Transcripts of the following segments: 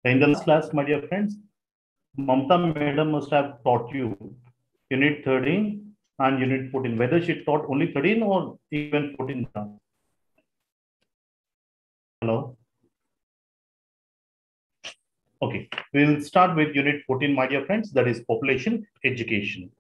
In the last class, my dear friends, Mamta madam must have taught you Unit 13 and Unit 14. Whether she taught only 13 or even 14 now. Hello. Okay, we'll start with Unit 14, my dear friends. That is population education.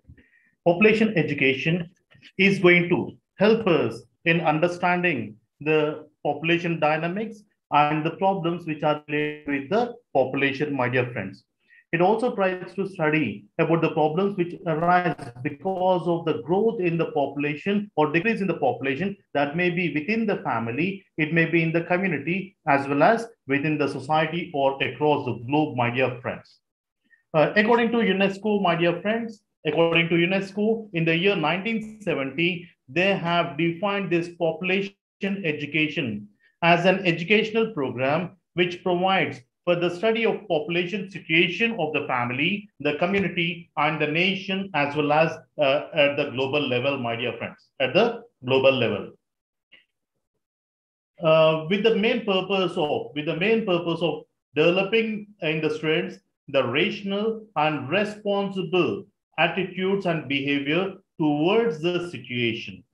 Population education is going to help us in understanding the population dynamics and the problems which are related with the population, my dear friends. It also tries to study about the problems which arise because of the growth in the population or decrease in the population that may be within the family, it may be in the community, as well as within the society or across the globe, my dear friends. According to UNESCO, my dear friends, according to UNESCO, in the year 1970, they have defined this population education as an educational program which provides for the study of population situation of the family, the community, and the nation, as well as at the global level, my dear friends, at the global level. With the main purpose of developing in the students the rational and responsible attitudes and behavior towards the situation.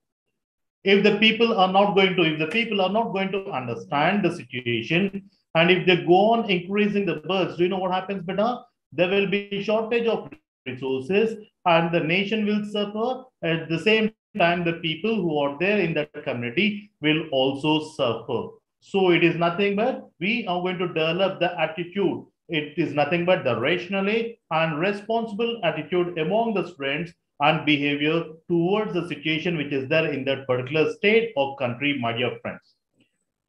If the people are not going to understand the situation, and if they go on increasing the births, do you know what happens, beta? There will be shortage of resources and the nation will suffer. At the same time, the people who are there in that community will also suffer. So it is nothing but we are going to develop the attitude. It is nothing but the rationally and responsible attitude among the students and behavior towards the situation which is there in that particular state or country, my dear friends.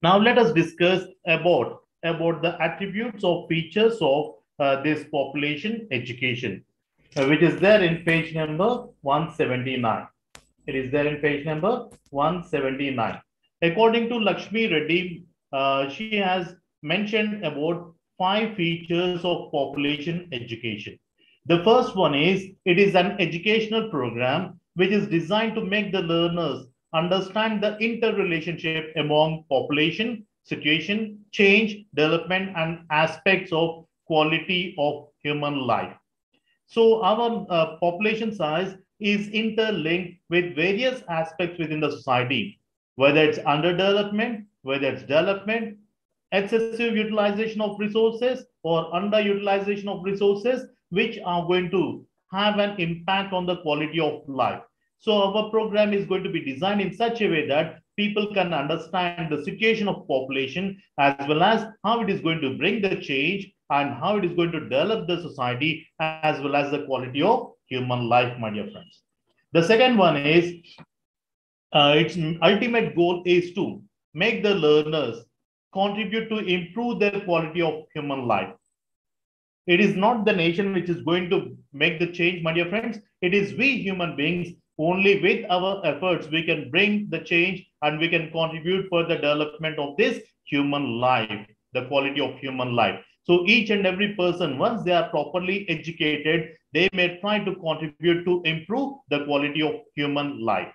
Now let us discuss about the attributes or features of this population education, which is there in page number 179. It is there in page number 179. According to Lakshmi Reddy, she has mentioned about 5 features of population education. The first one is, it is an educational program which is designed to make the learners understand the interrelationship among population, situation, change, development, and aspects of quality of human life. So our population size is interlinked with various aspects within the society, whether it's underdevelopment, whether it's development, excessive utilization of resources or underutilization of resources, which are going to have an impact on the quality of life. So our program is going to be designed in such a way that people can understand the situation of population as well as how it is going to bring the change and how it is going to develop the society as well as the quality of human life, my dear friends. The second one is, its ultimate goal is to make the learners contribute to improve their quality of human life. It is not the nation which is going to make the change, my dear friends. It is we human beings. Only with our efforts we can bring the change and we can contribute for the development of this human life, the quality of human life. So each and every person, once they are properly educated, they may try to contribute to improve the quality of human life.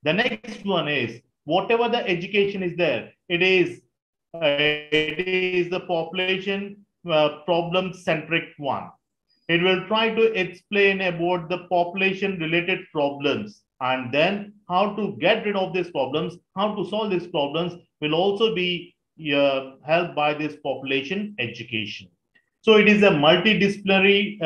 The next one is, whatever the education is there, it is the population problem-centric one. It will try to explain about the population-related problems, and then how to get rid of these problems, how to solve these problems will also be helped by this population education. So it is a multidisciplinary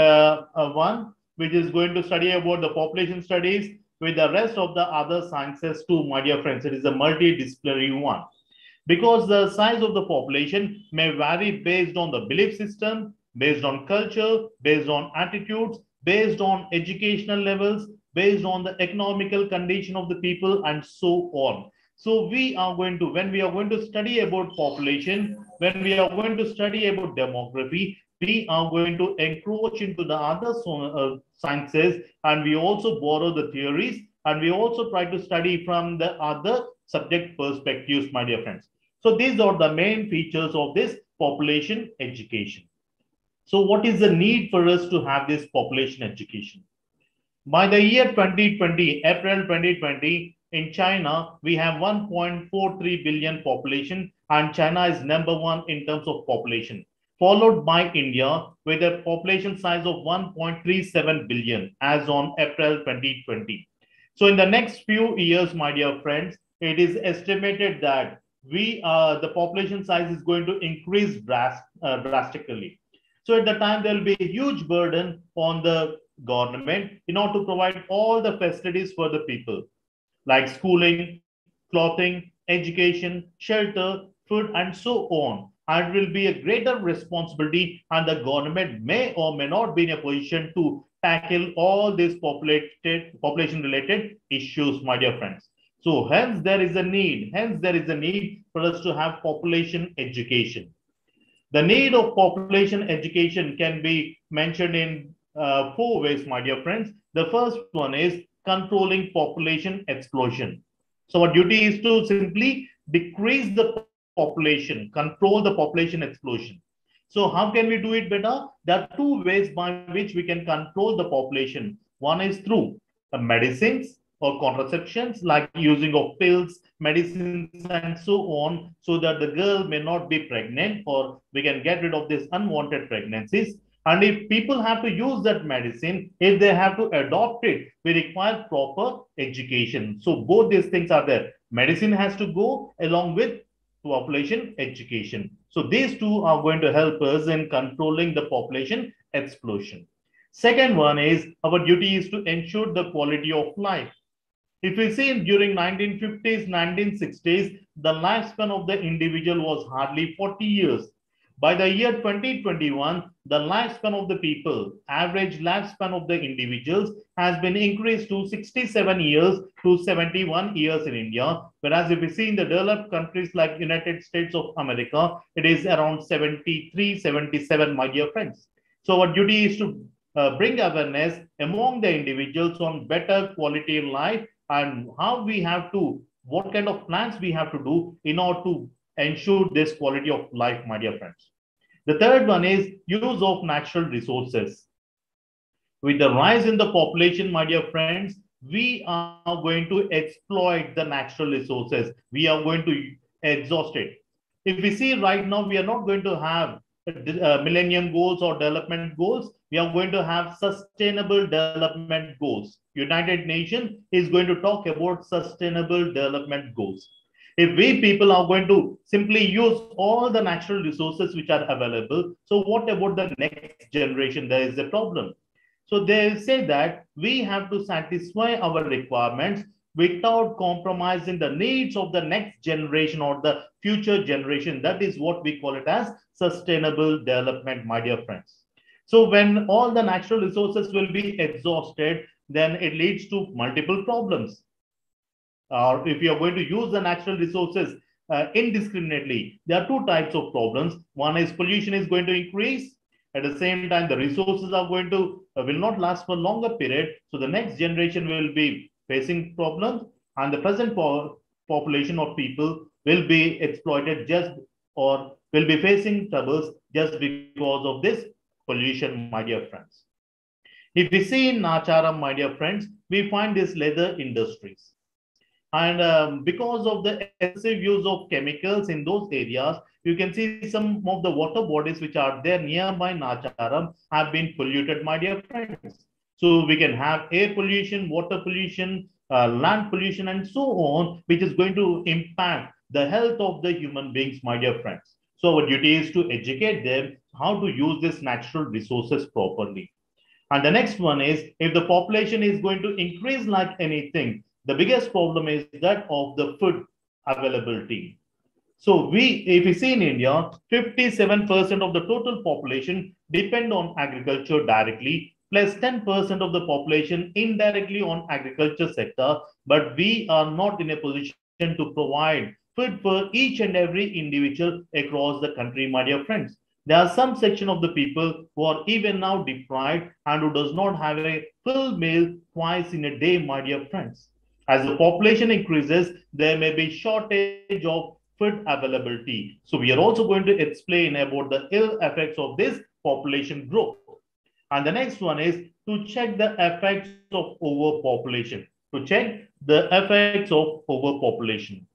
one, which is going to study about the population studies with the rest of the other sciences too, my dear friends. It is a multidisciplinary one. Because the size of the population may vary based on the belief system, based on culture, based on attitudes, based on educational levels, based on the economical condition of the people, and so on. So we are going to, when we are going to study about population, when we are going to study about demography, we are going to encroach into the other sciences, and we also borrow the theories, and we also try to study from the other subject perspectives, my dear friends. So these are the main features of this population education. So what is the need for us to have this population education? By the year 2020, April 2020, in China, we have 1.43 billion population, and China is number 1 in terms of population. followed by India with a population size of 1.37 billion as on April 2020. So in the next few years, my dear friends, it is estimated that the population size is going to increase drastically. So at the time, there will be a huge burden on the government in order to provide all the facilities for the people, like schooling, clothing, education, shelter, food, and so on. And it will be a greater responsibility, and the government may or may not be in a position to tackle all these population-related issues, my dear friends. So hence there is a need for us to have population education. The need of population education can be mentioned in four ways, my dear friends. The first one is controlling population explosion. So our duty is to simply decrease the population, control the population explosion. So how can we do it better? There are two ways by which we can control the population. One is through medicines or contraceptions, like using of pills, medicines, and so on, so that the girl may not be pregnant, or we can get rid of these unwanted pregnancies. And if people have to use that medicine, if they have to adopt it, we require proper education. So both these things are there. Medicine has to go along with population education. So these two are going to help us in controlling the population explosion. Second one is our duty is to ensure the quality of life. If we see during 1950s, 1960s, the lifespan of the individual was hardly 40 years. By the year 2021, the lifespan of the people, average lifespan of the individuals, has been increased to 67 years to 71 years in India. Whereas if we see in the developed countries like United States of America, it is around 73, 77, my dear friends. So our duty is to bring awareness among the individuals on better quality of life, and how we have to, what kind of plans we have to do in order to ensure this quality of life, my dear friends. The third one is use of natural resources. With the rise in the population, my dear friends, we are going to exploit the natural resources. We are going to exhaust it. If we see right now, we are not going to have millennium goals or development goals. We are going to have sustainable development goals. United Nations is going to talk about sustainable development goals. If we people are going to simply use all the natural resources which are available, so what about the next generation? There is a problem. So they say that we have to satisfy our requirements without compromising the needs of the next generation or the future generation. That is what we call it as sustainable development, my dear friends. So when all the natural resources will be exhausted, then it leads to multiple problems. Or if you are going to use the natural resources indiscriminately, there are two types of problems. One is pollution is going to increase. At the same time, the resources are going to will not last for a longer period. So the next generation will be facing problems, and the present population of people will be exploited just, or will be facing troubles just because of this pollution, my dear friends. If we see in Nacharam, my dear friends, we find this leather industries. And because of the excessive use of chemicals in those areas, you can see some of the water bodies which are there nearby Nacharam have been polluted, my dear friends. So we can have air pollution, water pollution, land pollution, and so on, which is going to impact the health of the human beings, my dear friends. So our duty is to educate them how to use these natural resources properly. And the next one is, if the population is going to increase like anything, the biggest problem is that of the food availability. So if we see in India, 57% of the total population depend on agriculture directly, plus 10% of the population indirectly on agriculture sector. But we are not in a position to provide food for each and every individual across the country, my dear friends. There are some section of the people who are even now deprived and who does not have a full meal twice in a day, my dear friends. As the population increases, there may be shortage of food availability. So we are also going to explain about the ill effects of this population growth. And the next one is to check the effects of overpopulation. To check the effects of overpopulation.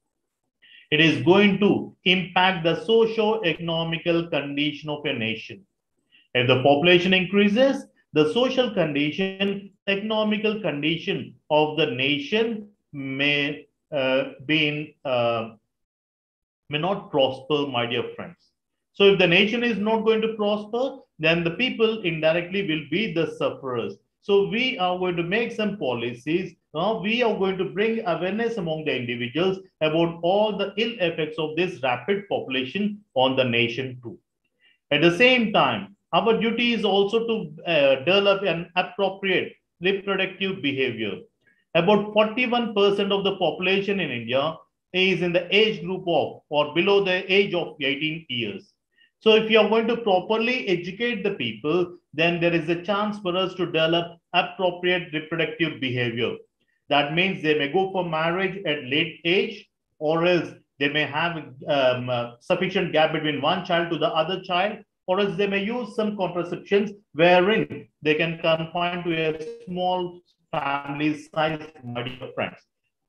It is going to impact the socio-economical condition of a nation. If the population increases, the social condition, economical condition of the nation may not prosper, my dear friends. So if the nation is not going to prosper, then the people indirectly will be the sufferers. So we are going to make some policies. We are going to bring awareness among the individuals about all the ill effects of this rapid population on the nation too. At the same time, our duty is also to develop an appropriate reproductive behavior. About 41% of the population in India is in the age group of or below the age of 18 years. So if you are going to properly educate the people, then there is a chance for us to develop appropriate reproductive behavior. That means they may go for marriage at late age, or else they may have sufficient gap between one child to the other child, or else they may use some contraceptions wherein they can confine to a small family size, my dear friends.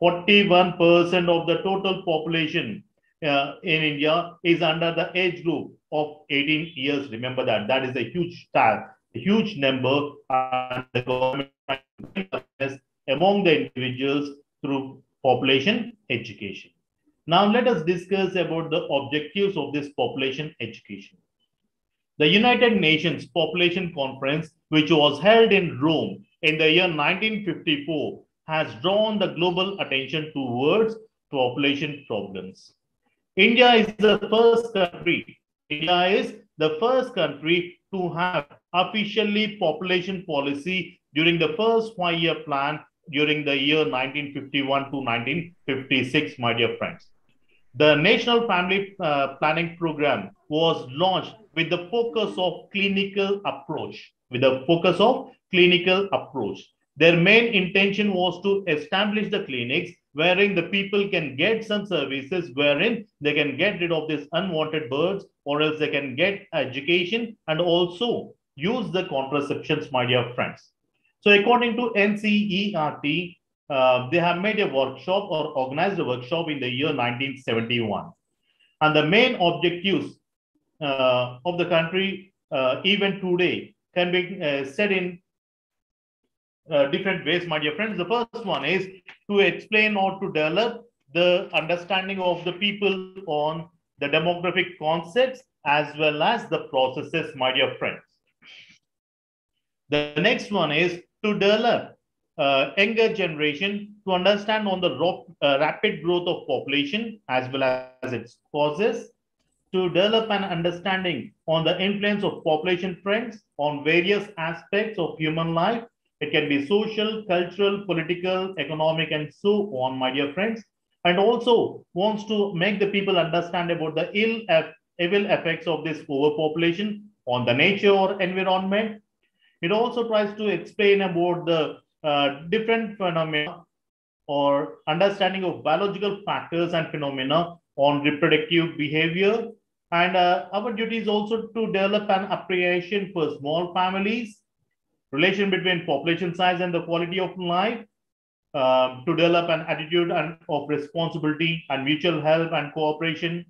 41% of the total population in India is under the age group of 18 years. Remember that. That is a huge stat, a huge number, and the government among the individuals through population education. Now let us discuss about the objectives of this population education. The United Nations Population Conference, which was held in Rome in the year 1954, has drawn the global attention towards population problems. India is the first country. India is the first country to have officially population policy during the first 5-year plan during the year 1951 to 1956, my dear friends. The National Family Planning Program was launched with the focus of clinical approach. Their main intention was to establish the clinics wherein the people can get some services, wherein they can get rid of these unwanted births, or else they can get education and also use the contraceptions, my dear friends. So according to NCERT, they have made a workshop or organized a workshop in the year 1971. And the main objectives of the country even today can be said in different ways, my dear friends. The first one is to explain or to develop the understanding of the people on the demographic concepts as well as the processes, my dear friends. The next one is to develop younger generation to understand on the rapid growth of population as well as its causes, to develop an understanding on the influence of population trends on various aspects of human life. It can be social, cultural, political, economic, and so on, my dear friends. And also wants to make the people understand about the evil effects of this overpopulation on the nature or environment. It also tries to explain about the different phenomena or understanding of biological factors and phenomena on reproductive behavior. And our duty is also to develop an appreciation for small families, relation between population size and the quality of life, to develop an attitude of responsibility and mutual help and cooperation.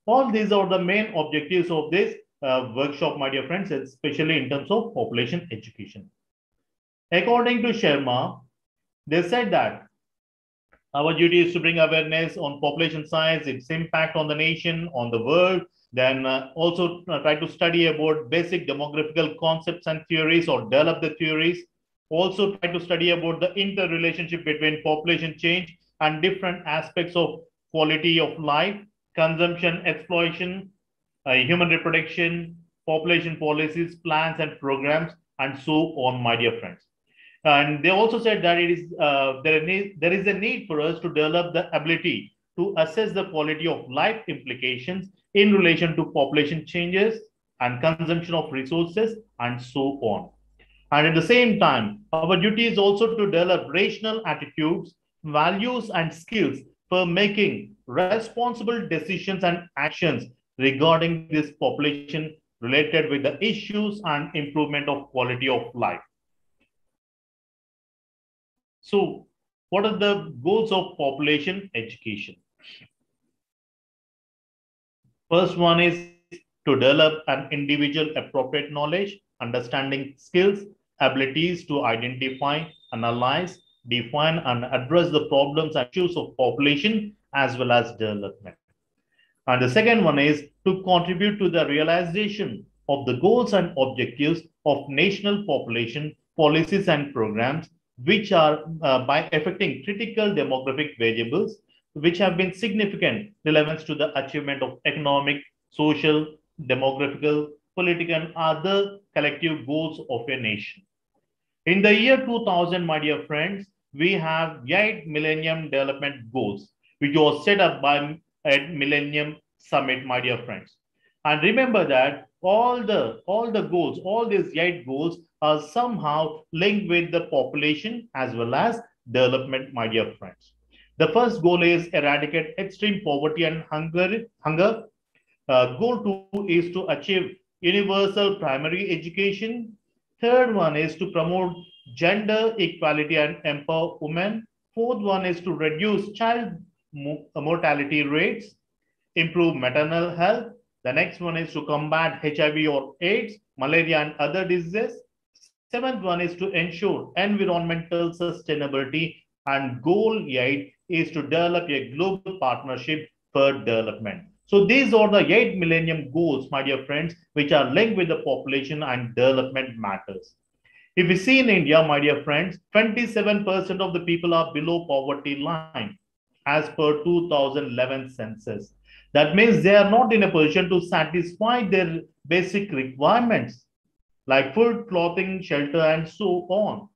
All these are the main objectives of this workshop, my dear friends, especially in terms of population education. According to Sharma, they said that our duty is to bring awareness on population size, its impact on the nation, on the world, then also try to study about basic demographical concepts and theories or develop the theories. Also try to study about the interrelationship between population change and different aspects of quality of life, consumption, exploitation, human reproduction, population policies, plans and programs, and so on, my dear friends. And they also said that it is there is a need for us to develop the ability to assess the quality of life implications in relation to population changes and consumption of resources and so on. And at the same time, our duty is also to develop rational attitudes, values, and skills for making responsible decisions and actions regarding this population related with the issues and improvement of quality of life. So, what are the goals of population education? First one is to develop an individual appropriate knowledge, understanding skills, abilities to identify, analyze, define, and address the problems and issues of population as well as development. And the second one is to contribute to the realization of the goals and objectives of national population policies and programs, which are by affecting critical demographic variables, which have been significant relevance to the achievement of economic, social, demographical, political, and other collective goals of a nation. In the year 2000, my dear friends, we have 8 Millennium Development Goals, which was set up by at Millennium Summit, my dear friends. And remember that all the goals, all these 8 goals are somehow linked with the population as well as development, my dear friends. The first goal is eradicate extreme poverty and hunger. Goal 2 is to achieve universal primary education. Third one is to promote gender equality and empower women. Fourth one is to reduce child mortality rates, improve maternal health. The next one is to combat HIV or AIDS, malaria, and other diseases. Seventh one is to ensure environmental sustainability. And goal 8 is to develop a global partnership for development. So these are the 8 Millennium Goals, my dear friends, which are linked with the population and development matters. If we see in India, my dear friends, 27% of the people are below poverty line as per 2011 census. That means they are not in a position to satisfy their basic requirements like food, clothing, shelter, and so on.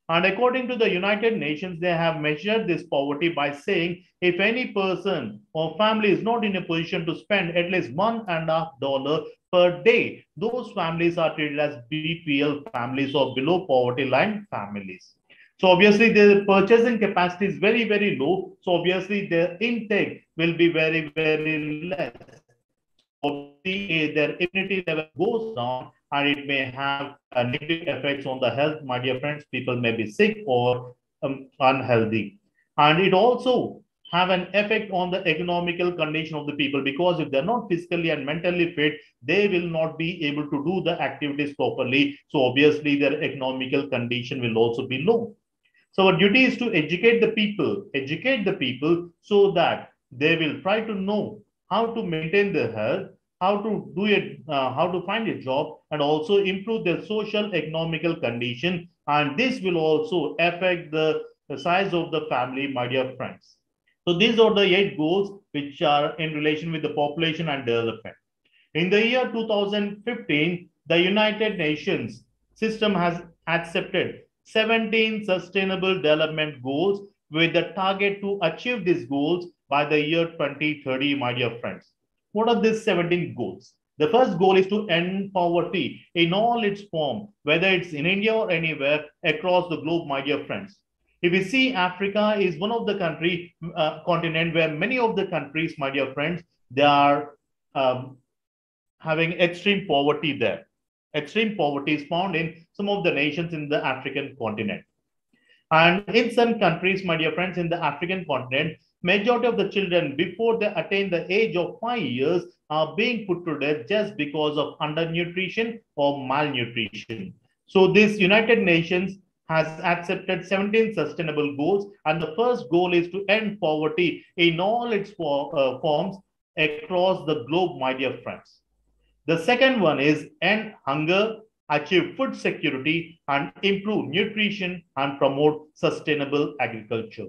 And according to the United Nations, they have measured this poverty by saying if any person or family is not in a position to spend at least $1.50 per day, those families are treated as BPL families or below poverty line families. So obviously the purchasing capacity is very, very low. So obviously their intake will be very, very less. So obviously their immunity level goes down and it may have negative effects on the health, my dear friends. People may be sick or unhealthy. And it also have an effect on the economical condition of the people, because if they're not physically and mentally fit, they will not be able to do the activities properly. So obviously their economical condition will also be low. So our duty is to educate the people so that they will try to know how to maintain their health, how to do it, how to find a job, and also improve their social economical condition. And this will also affect the size of the family, my dear friends. So these are the 8 goals which are in relation with the population and development. In the year 2015, the United Nations system has accepted 17 sustainable development goals with the target to achieve these goals by the year 2030, my dear friends. What are these 17 goals? The first goal is to end poverty in all its form, whether it's in India or anywhere across the globe, my dear friends. If we see, Africa is one of the continent where many of the countries, my dear friends, they are having extreme poverty there. Extreme poverty is found in some of the nations in the African continent. And in some countries, my dear friends, in the African continent, majority of the children before they attain the age of 5 years are being put to death just because of undernutrition or malnutrition. So this United Nations has accepted 17 sustainable goals, and the first goal is to end poverty in all its forms across the globe, my dear friends. The second one is end hunger, achieve food security, and improve nutrition and promote sustainable agriculture.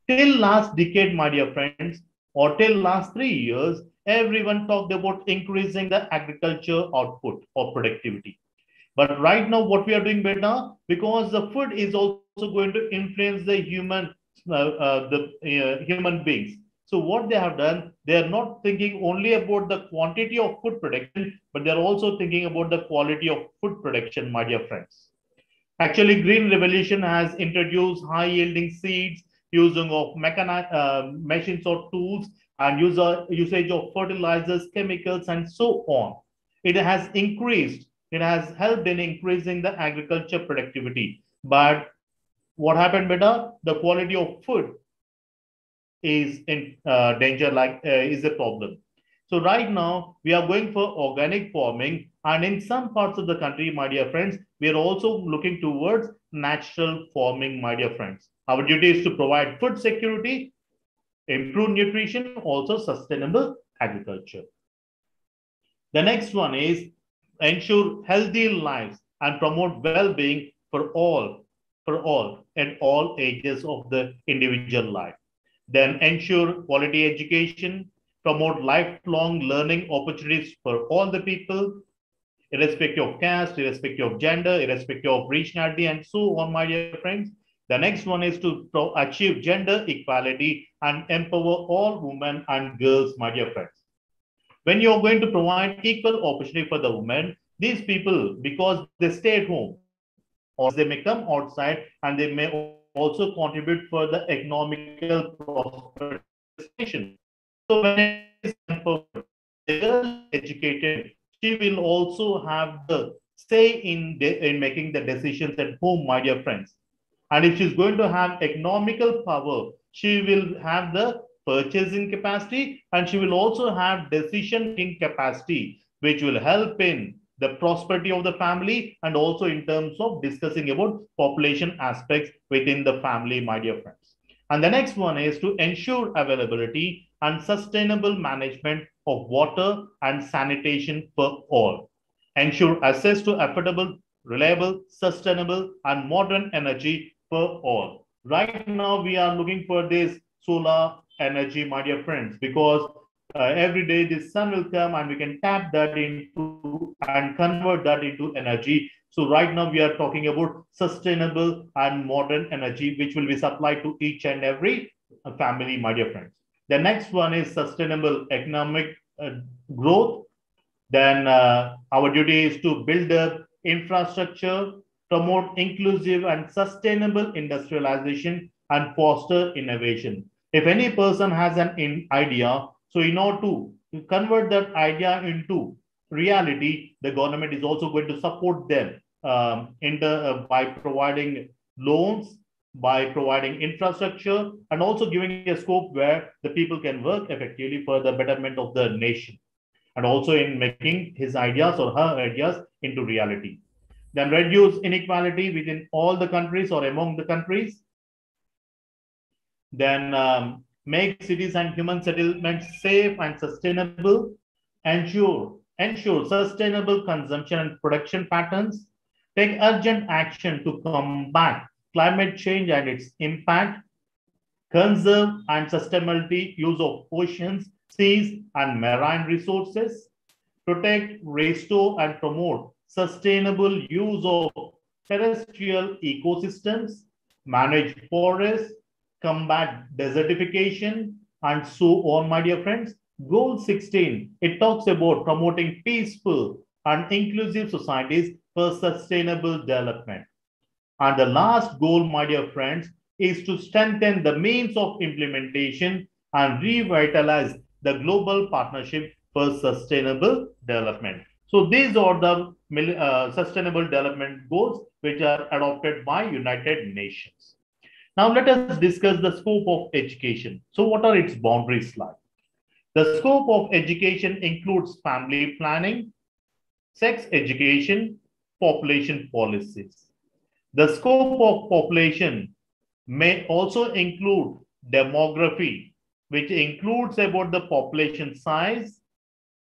Till last decade, my dear friends, or till last 3 years, everyone talked about increasing the agriculture output or productivity. But right now, what we are doing better, because the food is also going to influence the human beings. So what they have done, they are not thinking only about the quantity of food production, but they are also thinking about the quality of food production, my dear friends. Actually, Green Revolution has introduced high-yielding seeds, using of machines or tools, and usage of fertilizers, chemicals, and so on. It has increased. It has helped in increasing the agriculture productivity. But what happened better? The quality of food is in danger, like is a problem. So right now, we are going for organic farming. And in some parts of the country, my dear friends, we are also looking towards natural farming, my dear friends. Our duty is to provide food security, improve nutrition, also sustainable agriculture. The next one is ensure healthy lives and promote well-being for all at all ages of the individual life. Then ensure quality education, promote lifelong learning opportunities for all the people, irrespective of caste, irrespective of gender, irrespective of regionality, and so on, my dear friends. The next one is to achieve gender equality and empower all women and girls, my dear friends. When you're going to provide equal opportunity for the women, these people, because they stay at home, or they may come outside and they may also contribute for the economical prosperity of this nation. So when it is empowered, the girl is educated, she will also have the say in making the decisions at home, my dear friends. And if she's going to have economical power, she will have the purchasing capacity and she will also have decision making capacity, which will help in the prosperity of the family and also in terms of discussing about population aspects within the family, my dear friends. And the next one is to ensure availability and sustainable management of water and sanitation for all. Ensure access to affordable, reliable, sustainable, and modern energy for all. Right now, we are looking for this solar energy, my dear friends, because every day the sun will come and we can tap that into and convert that into energy. So right now we are talking about sustainable and modern energy, which will be supplied to each and every family, my dear friends. The next one is sustainable economic growth. Then our duty is to build up infrastructure, promote inclusive and sustainable industrialization, and foster innovation. If any person has an idea, so in order to convert that idea into reality, the government is also going to support them by providing loans, by providing infrastructure, and also giving a scope where the people can work effectively for the betterment of the nation, and also in making his ideas or her ideas into reality. Then reduce inequality within all the countries or among the countries. Then make cities and human settlements safe and sustainable. Ensure sustainable consumption and production patterns. Take urgent action to combat climate change and its impact. Conserve and sustainability use of oceans, seas, and marine resources. Protect, restore, and promote sustainable use of terrestrial ecosystems. Manage forests, combat desertification, and so on, my dear friends. Goal 16, it talks about promoting peaceful and inclusive societies for sustainable development. And the last goal, my dear friends, is to strengthen the means of implementation and revitalize the global partnership for sustainable development. So these are the sustainable development goals which are adopted by United Nations. Now let us discuss the scope of education. So what are its boundaries like? The scope of education includes family planning, sex education, population policies. The scope of population may also include demography, which includes about the population size,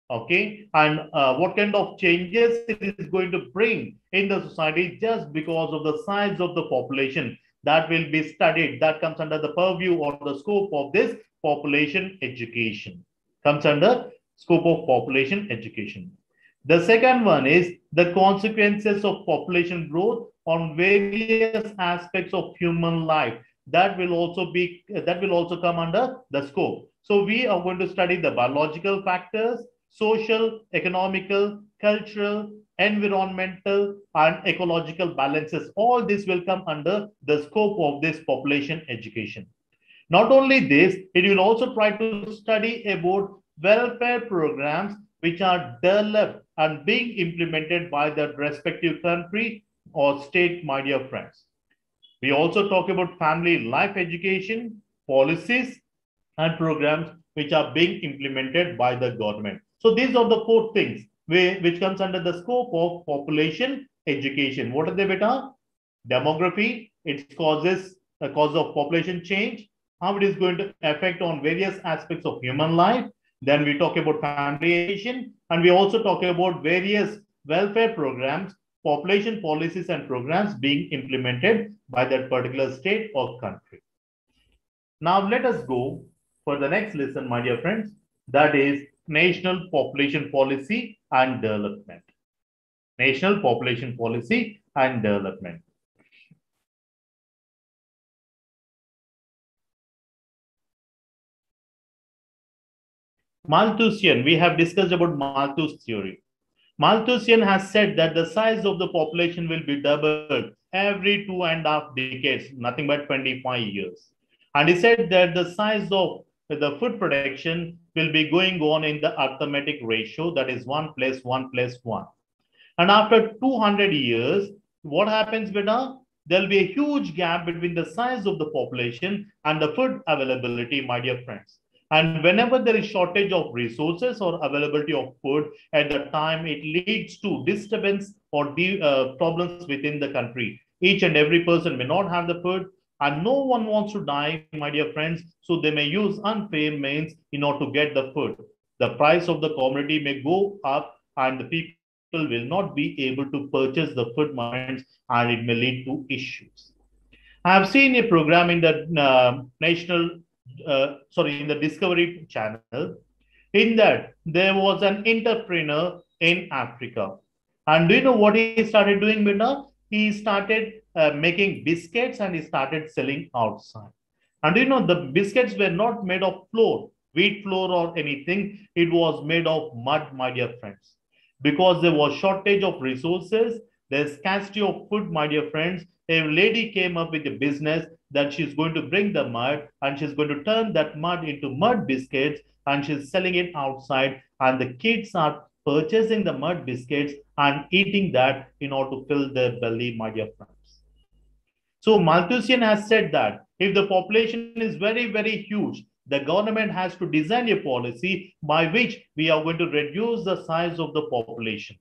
okay, and what kind of changes it is going to bring in the society just because of the size of the population. That will be studied. That comes under the purview or the scope of this population education. Comes under scope of population education. The second one is the consequences of population growth on various aspects of human life. That will also come under the scope. So we are going to study the biological factors, social, economical, cultural, environmental, and ecological balances. All this will come under the scope of this population education. Not only this, it will also try to study about welfare programs which are developed and being implemented by the respective country or state, my dear friends. We also talk about family life education, policies, and programs which are being implemented by the government. So these are the four things which comes under the scope of population education. What are they, beta? Demography, its causes, the cause of population change, how it is going to affect on various aspects of human life. Then we talk about family education, and we also talk about various welfare programs, population policies and programs being implemented by that particular state or country. Now let us go for the next lesson, my dear friends. That is National Population Policy and Development. National Population Policy and Development. Malthusian, we have discussed about Malthus theory. Malthusian has said that the size of the population will be doubled every 2.5 decades, nothing but 25 years. And he said that the size of the food production will be going on in the arithmetic ratio, that is 1 + 1 + 1. And after 200 years, what happens, Beta? There will be a huge gap between the size of the population and the food availability, my dear friends. And whenever there is shortage of resources or availability of food, at the time it leads to disturbance or problems within the country. Each and every person may not have the food, and no one wants to die, my dear friends. So they may use unfair means in order to get the food. The price of the commodity may go up, and the people will not be able to purchase the food, my friends, and it may lead to issues. I have seen a program in the in the Discovery Channel. In that, there was an entrepreneur in Africa. And do you know what he started doing, Binda? He started making biscuits and he started selling outside. And do you know the biscuits were not made of flour, wheat flour or anything. It was made of mud, my dear friends. Because there was shortage of resources, there's scarcity of food, my dear friends. A lady came up with a business that she's going to bring the mud and she's going to turn that mud into mud biscuits and she's selling it outside, and the kids are purchasing the mud biscuits and eating that in order to fill their belly, my dear friends. So Malthusian has said that if the population is very, very huge, the government has to design a policy by which we are going to reduce the size of the population.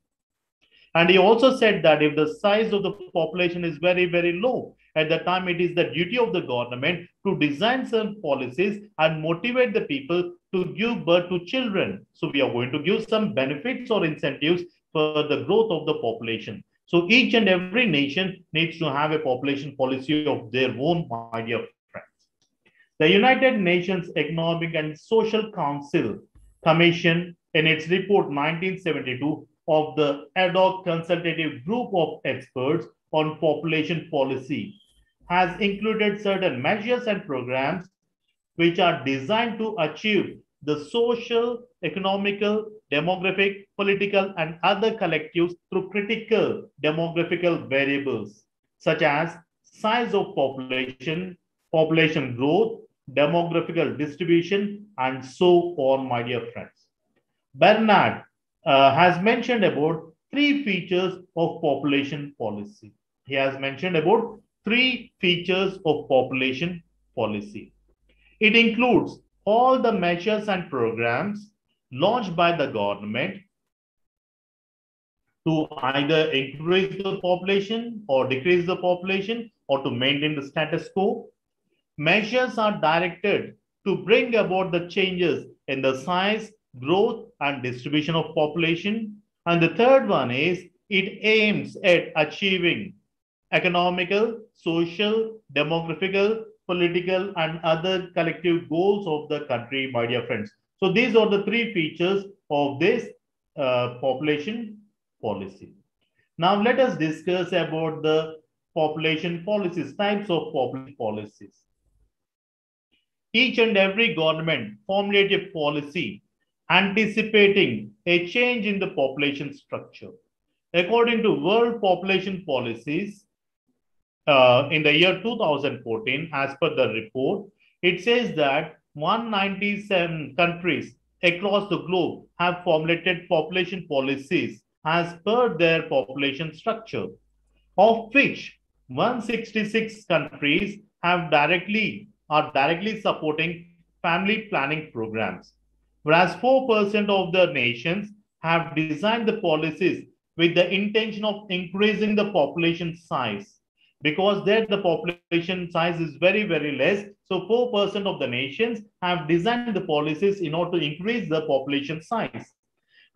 And he also said that if the size of the population is very, very low, at the time it is the duty of the government to design some policies and motivate the people to give birth to children. So we are going to give some benefits or incentives for the growth of the population. So each and every nation needs to have a population policy of their own, my dear friends. The United Nations Economic and Social Council Commission, in its report 1972, of the ad hoc consultative group of experts on population policy, has included certain measures and programs which are designed to achieve the social, economical, demographic, political, and other collectives through critical demographical variables such as size of population, population growth, demographical distribution, and so on, my dear friends. Bernard has mentioned about three features of population policy. He has mentioned about three features of population policy. It includes all the measures and programs launched by the government to either increase the population or decrease the population or to maintain the status quo. Measures are directed to bring about the changes in the size, growth, and distribution of population. And the third one is it aims at achieving economical, social, demographical, political, and other collective goals of the country, my dear friends. So these are the three features of this population policy. Now let us discuss about the population policies, types of population policies. Each and every government formulate a policy anticipating a change in the population structure. According to World Population Policies, in the year 2014, as per the report, it says that 197 countries across the globe have formulated population policies as per their population structure, of which 166 countries are directly supporting family planning programs. Whereas 4% of the nations have designed the policies with the intention of increasing the population size, because there the population size is very, very less. So 4% of the nations have designed the policies in order to increase the population size.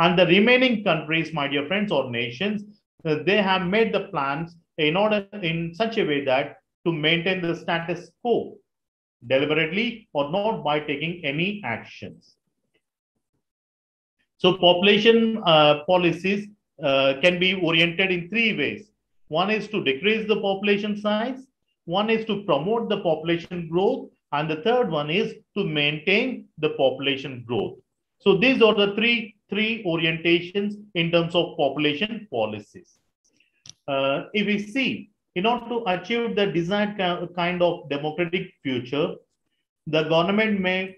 And the remaining countries, my dear friends, or nations, they have made the plans in such a way that to maintain the status quo, deliberately or not by taking any actions. So population policies can be oriented in three ways. One is to decrease the population size, one is to promote the population growth, and the third one is to maintain the population growth. So these are the three orientations in terms of population policies. If we see, in order to achieve the desired kind of democratic future, the government may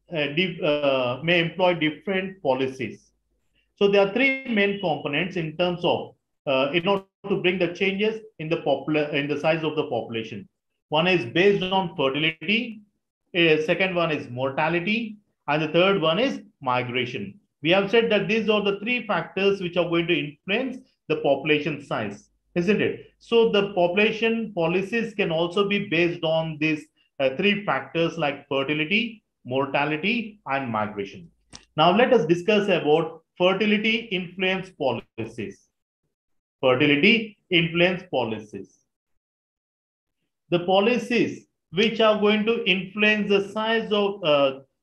employ different policies. So there are three main components in terms of in order to bring the changes in the size of the population. One is based on fertility, second one is mortality, and the third one is migration. We have said that these are the three factors which are going to influence the population size, isn't it? So the population policies can also be based on these three factors like fertility, mortality, and migration. Now let us discuss about fertility influence policies. Fertility influence policies. The policies which are going to influence the size of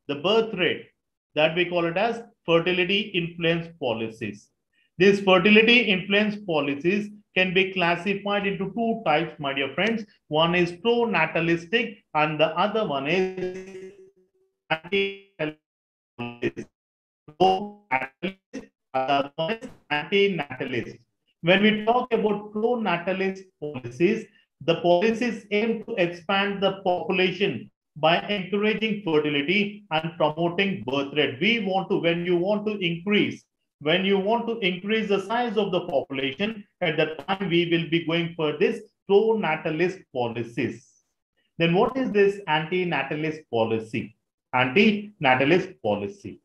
the birth rate, that we call it as fertility influence policies. These fertility influence policies can be classified into two types, my dear friends. One is pro-natalistic and the other one is anti-natalist. Pro-natalist and the other one is anti-natalist. When we talk about pro-natalist policies, the policies aim to expand the population by encouraging fertility and promoting birth rate. When you want to increase the size of the population, at that time we will be going for this pro-natalist policies. Then what is this anti-natalist policy? Anti-natalist policy.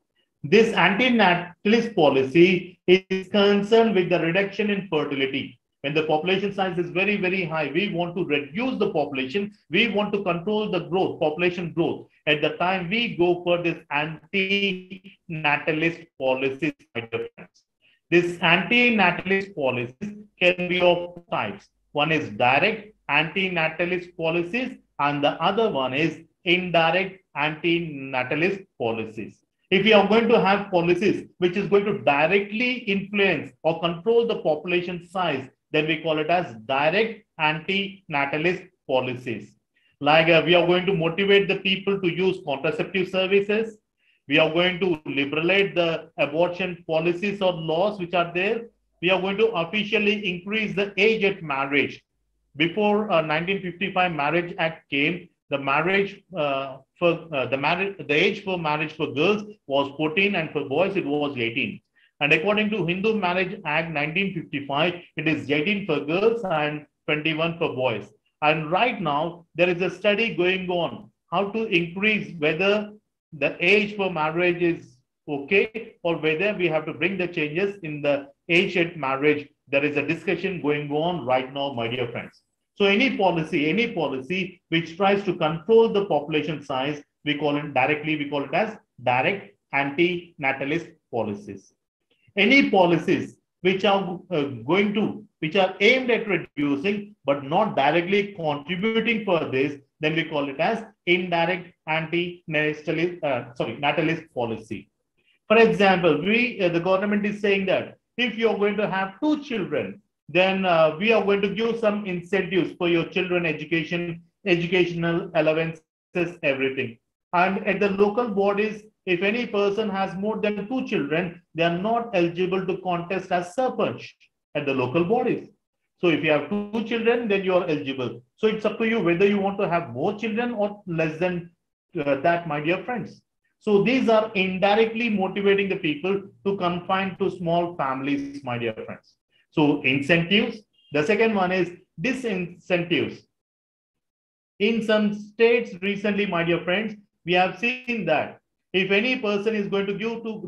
This anti-natalist policy is concerned with the reduction in fertility. When the population size is very, very high, we want to reduce the population. We want to control the growth, population growth. At the time, we go for this anti-natalist policies. This anti-natalist policies can be of types. One is direct anti-natalist policies, and the other one is indirect anti-natalist policies. If we are going to have policies which is going to directly influence or control the population size, then we call it as direct anti-natalist policies. Like we are going to motivate the people to use contraceptive services. We are going to liberalize the abortion policies or laws which are there. We are going to officially increase the age at marriage. Before 1955 Marriage Act came, the age for marriage for girls was 14 and for boys it was 18. And according to Hindu Marriage Act 1955, it is 18 for girls and 21 for boys. And right now, there is a study going on how to increase whether the age for marriage is okay or whether we have to bring the changes in the age at marriage. There is a discussion going on right now, my dear friends. So any policy which tries to control the population size, we call it as direct anti-natalist policies. Any policies which are aimed at reducing but not directly contributing for this, then we call it as indirect natalist policy. For example, the government is saying that if you are going to have 2 children, then we are going to give some incentives for your children education, educational allowances, everything. And at the local bodies, if any person has more than 2 children, they are not eligible to contest as sarpanch at the local bodies. So if you have 2 children, then you are eligible. So it's up to you whether you want to have more children or less than that, my dear friends. So these are indirectly motivating the people to confine to small families, my dear friends. So incentives. The second one is disincentives. In some states recently, my dear friends, we have seen that if any person is going to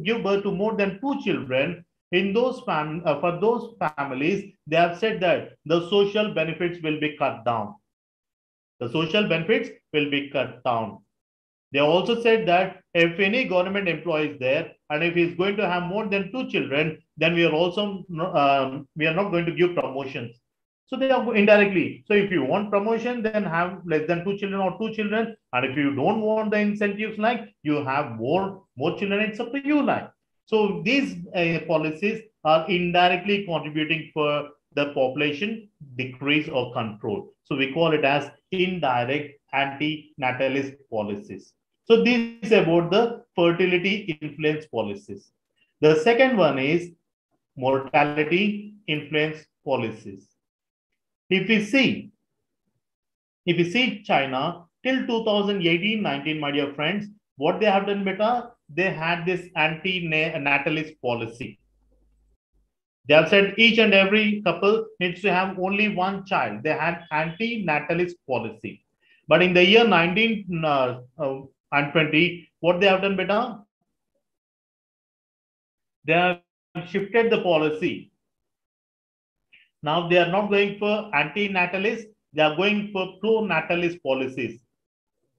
give birth to more than 2 children, in those for those families, they have said that the social benefits will be cut down. The social benefits will be cut down. They also said that if any government employee is there and if he's going to have more than 2 children, then we are also we are not going to give promotions. So they are indirectly. So if you want promotion, then have less than 2 children or 2 children. And if you don't want the incentives, like you have more children, it's up to you. Like so, these policies are indirectly contributing for the population decrease or control. So we call it as indirect anti-natalist policies. So this is about the fertility influence policies. The second one is mortality influence policies. If we see China till 2018-19, my dear friends, what they have done better, they had this anti-natalist policy. They have said each and every couple needs to have only one child. They had anti-natalist policy. But in the year 1920, what they have done better? They have shifted the policy. Now they are not going for anti-natalist, they are going for pro-natalist policies.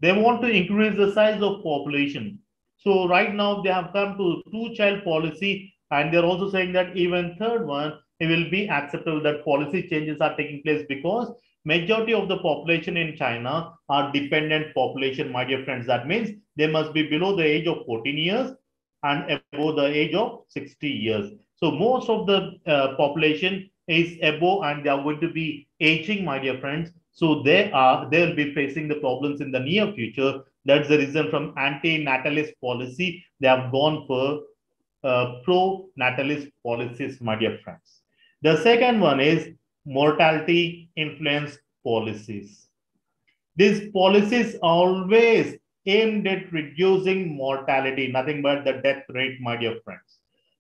They want to increase the size of population. So right now they have come to two-child policy, and they're also saying that even third one, it will be acceptable that policy changes are taking place because majority of the population in China are dependent population, my dear friends. That means they must be below the age of 14 years and above the age of 60 years. So most of the population is above and they are going to be aging, my dear friends. So they'll be facing the problems in the near future. That's the reason from anti-natalist policy, they have gone for pro-natalist policies, my dear friends. The second one is mortality influence policies. These policies always aimed at reducing mortality, nothing but the death rate, my dear friends.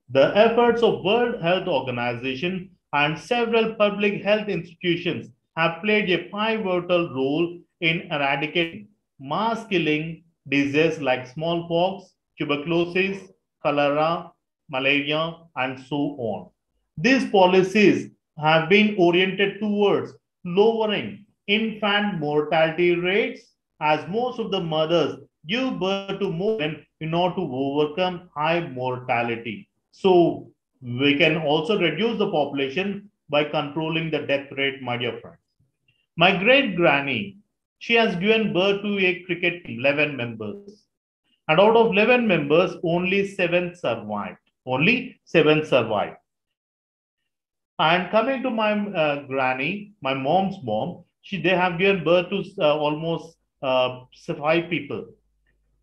The efforts of World Health Organization and several public health institutions have played a pivotal role in eradicating mass-killing diseases like smallpox, tuberculosis, cholera, malaria, and so on. These policies have been oriented towards lowering infant mortality rates as most of the mothers give birth to more children in order to overcome high mortality. So we can also reduce the population by controlling the death rate, my dear friends. My great granny, she has given birth to a cricket team, 11 members. And out of 11 members, only 7 survived. Only 7 survived. And coming to my granny, my mom's mom, they have given birth to almost 5 people.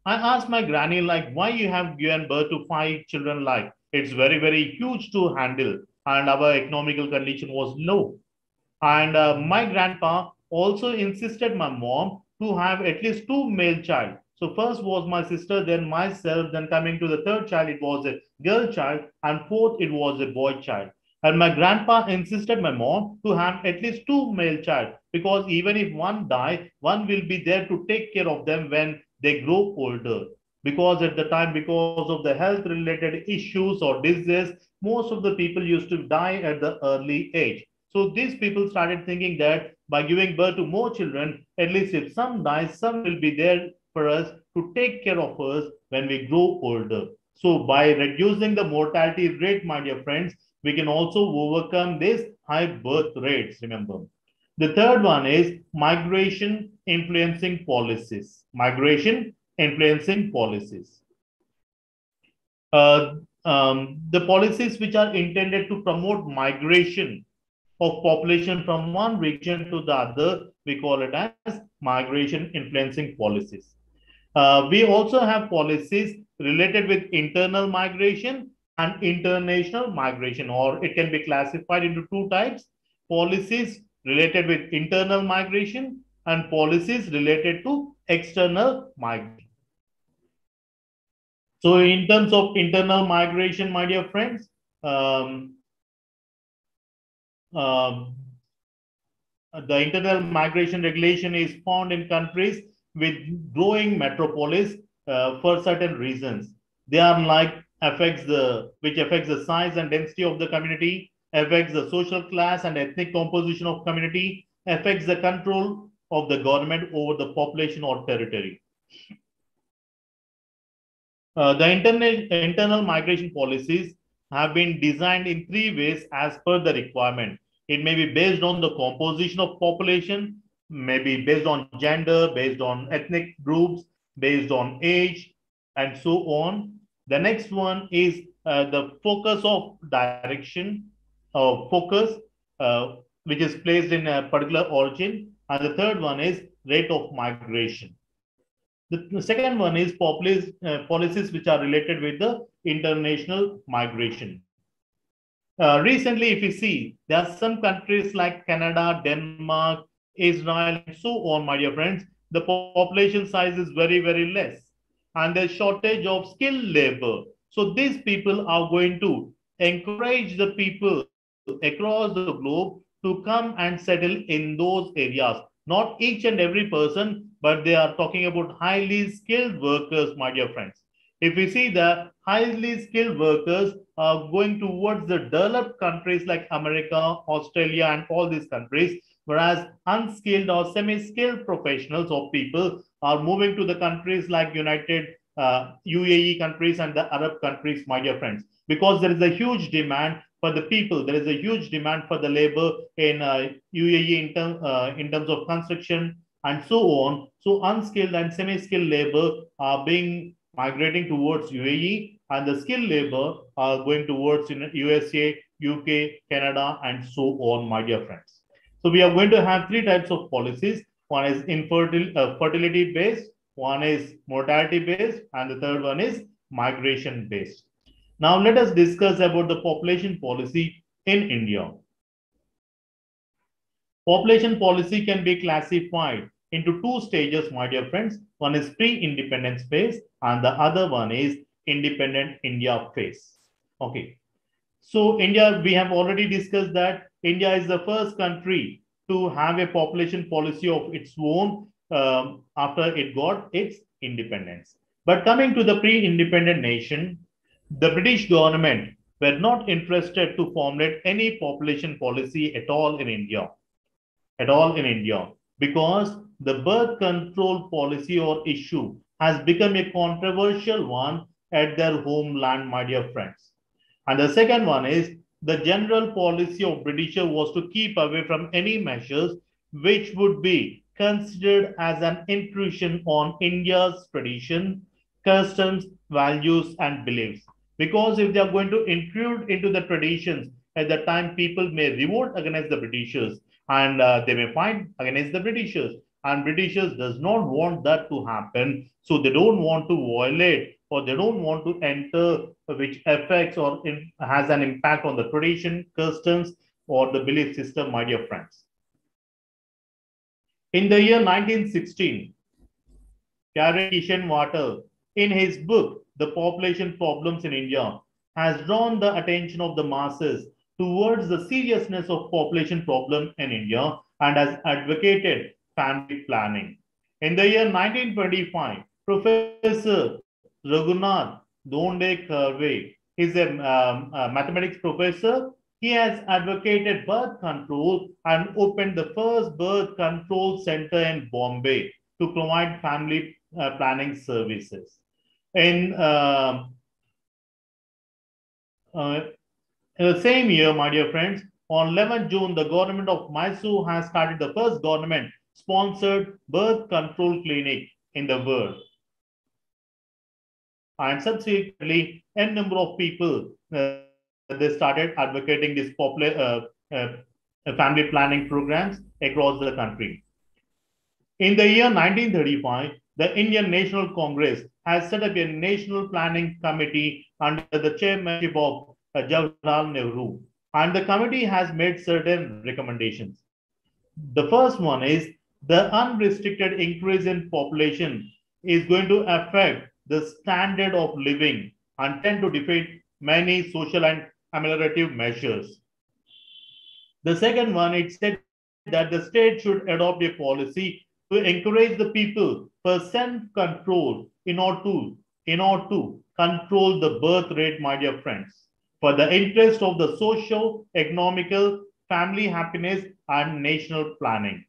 I asked my granny, like, why you have given birth to 5 children? Like, it's very, very huge to handle. And our economical condition was low. And my grandpa also insisted my mom to have at least 2 male child. So first was my sister, then myself, then coming to the third child, it was a girl child, and fourth, it was a boy child. And my grandpa insisted my mom to have at least 2 male child because even if one die, one will be there to take care of them when they grow older. Because at the time, because of the health related issues or disease, most of the people used to die at the early age. So these people started thinking that by giving birth to more children, at least if some die, some will be there for us to take care of us when we grow older. So by reducing the mortality rate, my dear friends, we can also overcome this high birth rates, remember. The third one is migration influencing policies. Migration influencing policies. The policies which are intended to promote migration of population from one region to the other, we call it as migration influencing policies. We also have policies related with internal migration and international migration, or it can be classified into 2 types: policies related with internal migration and policies related to external migration. So in terms of internal migration, my dear friends, um, uh, the internal migration regulation is found in countries with growing metropolis for certain reasons. They are like which affects the size and density of the community, affects the social class and ethnic composition of community, affects the control of the government over the population or territory. The internal migration policies have been designed in three ways as per the requirement. It may be based on the composition of population, maybe based on gender, based on ethnic groups, based on age, and so on. The next one is the focus of direction, focus, which is placed in a particular origin. And the third one is rate of migration. The second one is policies which are related with the international migration. Recently, if you see, there are some countries like Canada, Denmark, Israel, and so on, my dear friends, the population size is very, very less. And there's shortage of skilled labor. So these people are going to encourage the people across the globe to come and settle in those areas. Not each and every person, but they are talking about highly skilled workers, my dear friends. If we see the highly skilled workers are going towards the developed countries like America, Australia, and all these countries, whereas unskilled or semi-skilled professionals or people are moving to the countries like United UAE countries and the Arab countries, my dear friends, because there is a huge demand for the people. There is a huge demand for the labor in UAE in terms of construction and so on. So unskilled and semi-skilled labor are being migrating towards UAE, and the skilled labor are going towards USA, UK, Canada, and so on, my dear friends. So we are going to have three types of policies. One is fertility based, one is mortality based, and the third one is migration based. Now let us discuss about the population policy in India. Population policy can be classified into two stages, my dear friends. One is pre-independence phase and the other one is independent India phase. Okay. So India, we have already discussed that India is the first country to have a population policy of its own after it got its independence. But coming to the pre-independent nation, the British government were not interested to formulate any population policy at all in India. Because the birth control policy or issue has become a controversial one at their homeland, my dear friends. And the second one is the general policy of Britisher was to keep away from any measures which would be considered as an intrusion on India's tradition, customs, values, and beliefs. Because if they are going to intrude into the traditions, at that time people may revolt against the Britishers and they may fight against the Britishers. And Britishers does not want that to happen. So they don't want to violate or they don't want to enter which affects or has an impact on the tradition, customs, or the belief system, my dear friends. In the year 1916, Karen Kishan in his book, The Population Problems in India, has drawn the attention of the masses towards the seriousness of population problem in India and has advocated family planning. In the year 1925, Professor Raghunath Donde Karve is a mathematics professor. He has advocated birth control and opened the first birth control center in Bombay to provide family planning services. In the same year, my dear friends, on 11 June, the government of Mysore has started the first government-sponsored birth control clinic in the world. And subsequently, a number of people, they started advocating this family planning programs across the country. In the year 1935, the Indian National Congress has set up a national planning committee under the chairmanship of Jawaharlal Nehru. And the committee has made certain recommendations. The first one is the unrestricted increase in population is going to affect the standard of living and tend to defeat many social and ameliorative measures. The second one, it said that the state should adopt a policy to encourage the people for self-control in order to control the birth rate, my dear friends, for the interest of the socio-economical, family happiness, and national planning.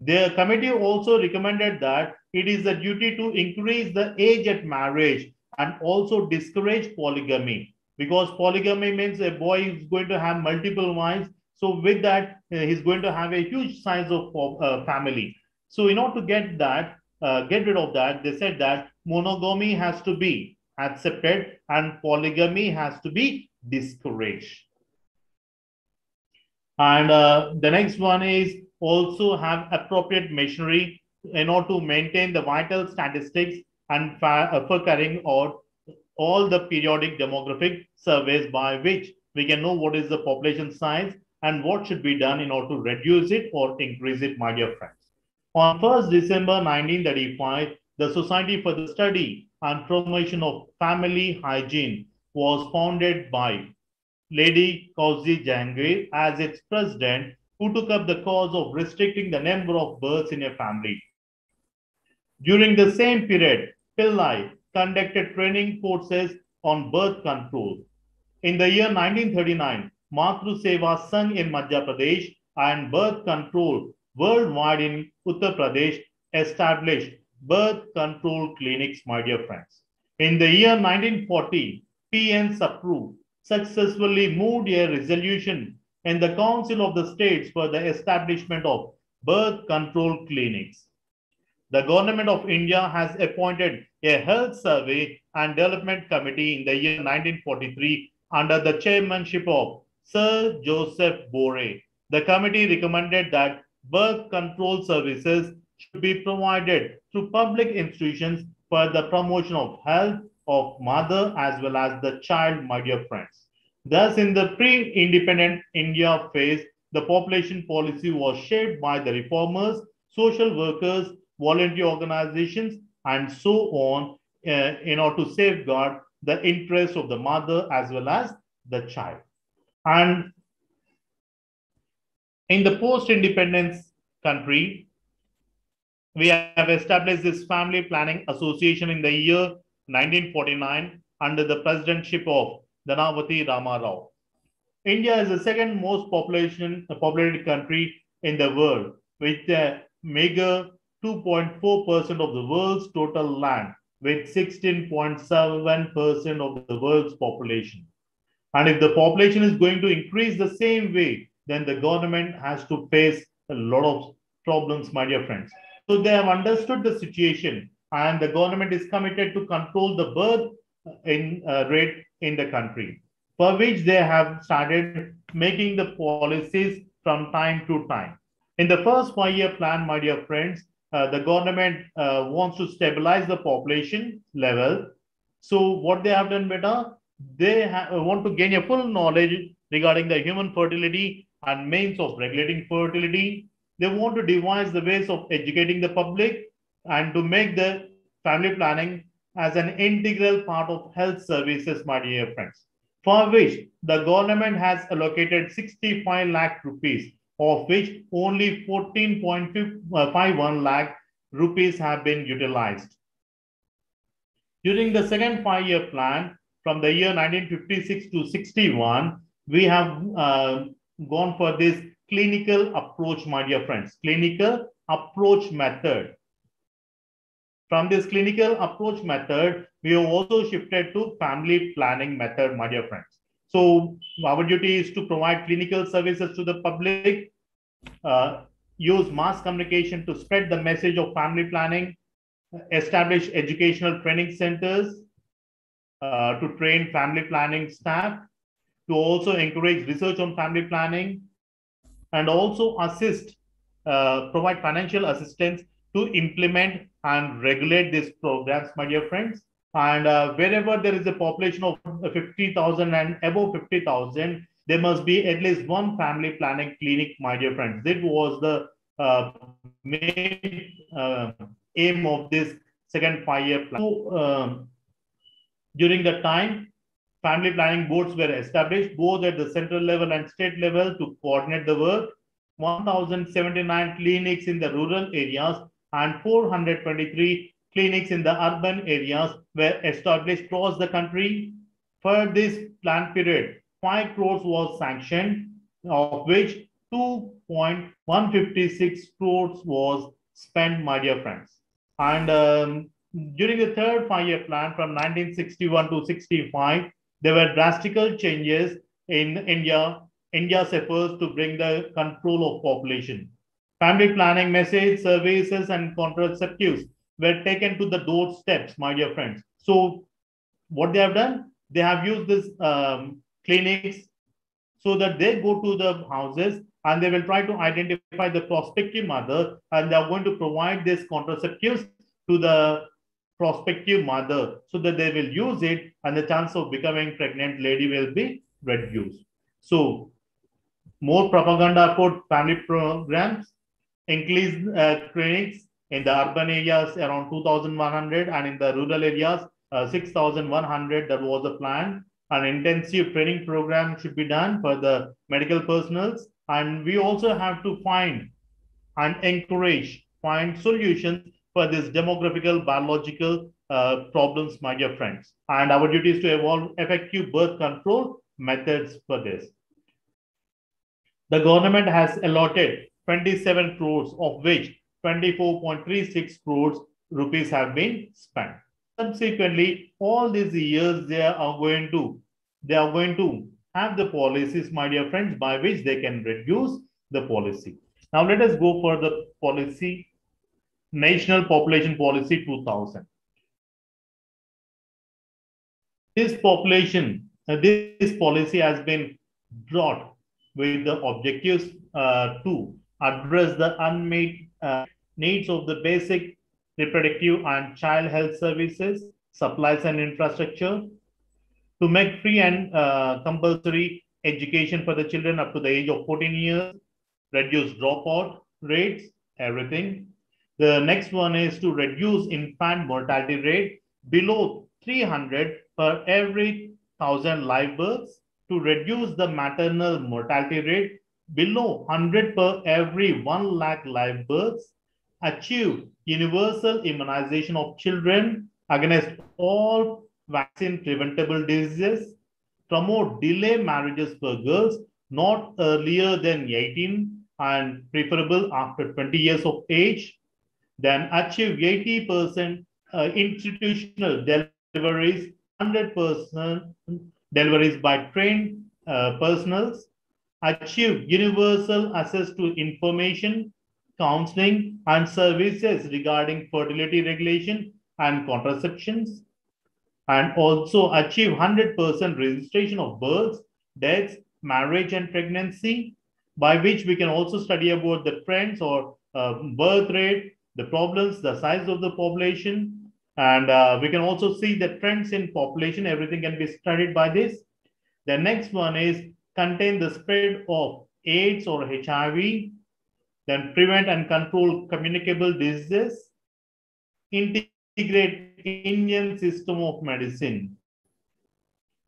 The committee also recommended that it is a duty to increase the age at marriage and also discourage polygamy, because polygamy means a boy is going to have multiple wives. So with that, he's going to have a huge size of family. So in order to get rid of that, they said that monogamy has to be accepted and polygamy has to be discouraged. And the next one is also have appropriate machinery in order to maintain the vital statistics and for carrying out all the periodic demographic surveys by which we can know what is the population size and what should be done in order to reduce it or increase it, my dear friends. On 1st December 1935, the Society for the Study and Promotion of Family Hygiene was founded by Lady Kauzi Jahangir as its president, who took up the cause of restricting the number of births in a family. During the same period, Pillai conducted training courses on birth control. In the year 1939, Matru Seva Sangh in Madhya Pradesh and birth control worldwide in Uttar Pradesh established birth control clinics, my dear friends. In the year 1940, P.N. Sapru successfully moved a resolution in the Council of the States for the establishment of birth control clinics. The Government of India has appointed a Health Survey and Development Committee in the year 1943 under the chairmanship of Sir Joseph Bore. The committee recommended that birth control services should be provided through public institutions for the promotion of health of mother as well as the child, my dear friends. Thus, in the pre-independent India phase, the population policy was shaped by the reformers, social workers, voluntary organizations, and so on in order to safeguard the interests of the mother as well as the child. And in the post-independence country, we have established this Family Planning Association in the year 1949 under the presidentship of Dhanavati Rama Rao. India is the second most populated country in the world, with a meager 2.4% of the world's total land, with 16.7% of the world's population. And if the population is going to increase the same way, then the government has to face a lot of problems, my dear friends. So they have understood the situation, and the government is committed to control the birth rate in the country, for which they have started making the policies from time to time. In the first 5-year plan, my dear friends, the government wants to stabilize the population level. So what they have done better, they want to gain a full knowledge regarding the human fertility and means of regulating fertility. They want to devise the ways of educating the public and to make the family planning as an integral part of health services, my dear friends, for which the government has allocated 65 lakh rupees, of which only 14.51 lakh rupees have been utilized. During the second 5-year plan, from the year 1956 to 61, we have gone for this clinical approach, my dear friends, clinical approach method. From this clinical approach method, we have also shifted to family planning method, my dear friends. So our duty is to provide clinical services to the public, use mass communication to spread the message of family planning, establish educational training centers to train family planning staff, to also encourage research on family planning, and also assist, provide financial assistance to implement and regulate these programs, my dear friends. And wherever there is a population of 50,000 and above 50,000, there must be at least one family planning clinic, my dear friends. This was the main aim of this second 5-year plan. So, during the time, family planning boards were established both at the central level and state level to coordinate the work. 1,079 clinics in the rural areas and 423 clinics in the urban areas were established across the country. For this plan period, 5 crores was sanctioned, of which 2.156 crores was spent, my dear friends. And during the third 5-year plan from 1961 to 65, there were drastic changes in India's efforts to bring the control of population. Family planning message, services, and contraceptives were taken to the doorsteps, my dear friends. So what they have done, they have used this clinics so that they go to the houses and they will try to identify the prospective mother, and they are going to provide these contraceptives to the prospective mother so that they will use it and the chance of becoming pregnant lady will be reduced. So more propaganda for family programs, increased clinics in the urban areas around 2,100 and in the rural areas 6,100. That was the plan. An intensive training program should be done for the medical personnels, and we also have to find solutions for this demographical biological problems, my dear friends. And our duty is to evolve effective birth control methods for this. The government has allotted 27 crores, of which 24.36 crores rupees have been spent. Subsequently, all these years they are going to have the policies, my dear friends, by which they can reduce the policy. Now let us go for the policy, National Population Policy 2000. This policy has been brought with the objectives to address the unmet needs of the basic reproductive and child health services, supplies and infrastructure, to make free and compulsory education for the children up to the age of 14 years, reduce dropout rates, everything. The next one is to reduce infant mortality rate below 300 per every 1,000 live births, to reduce the maternal mortality rate below 100 per every 1 lakh live births, achieve universal immunization of children against all vaccine preventable diseases, promote delay marriages for girls not earlier than 18 and preferable after 20 years of age, then achieve 80% institutional deliveries, 100% deliveries by trained personals, achieve universal access to information, counseling, and services regarding fertility regulation and contraceptions, and also achieve 100% registration of births, deaths, marriage, and pregnancy, by which we can also study about the trends or birth rate, the problems, the size of the population, and we can also see the trends in population. Everything can be studied by this. The next one is contain the spread of AIDS or HIV, then prevent and control communicable diseases, integrate Indian system of medicine,